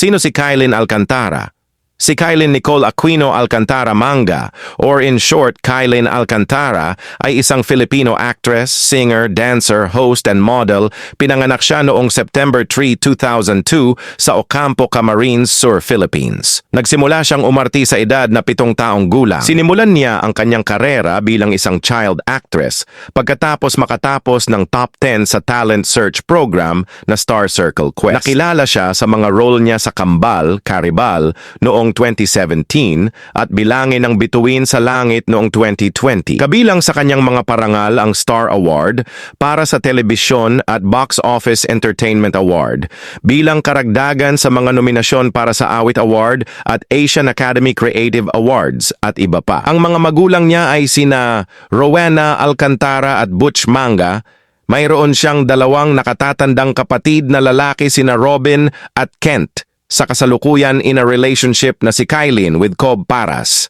Sino si Kylene Alcantara? Si Kylene Nicole Aquino Alcantara Manga, or in short, Kylene Alcantara, ay isang Filipino actress, singer, dancer, host, and model. Pinanganak siya noong September 3, 2002 sa Ocampo, Camarines Sur, Philippines. Nagsimula siyang umarti sa edad na 7 taong gulang. Sinimulan niya ang kanyang karera bilang isang child actress pagkatapos makatapos ng top 10 sa talent search program na Star Circle Quest. Nakilala siya sa mga role niya sa Kambal, Karibal, noong 2017 at Bilangin ng Bituin sa Langit noong 2020. Kabilang sa kanyang mga parangal ang Star Award para sa telebisyon at Box Office Entertainment Award, bilang karagdagan sa mga nominasyon para sa Awit Award at Asian Academy Creative Awards at iba pa. Ang mga magulang niya ay sina Rowena Alcantara at Butch Manga. Mayroon siyang 2 nakatatandang kapatid na lalaki sina Robin at Kent. Sa kasalukuyan in a relationship na si Kylene with Cobb Paras.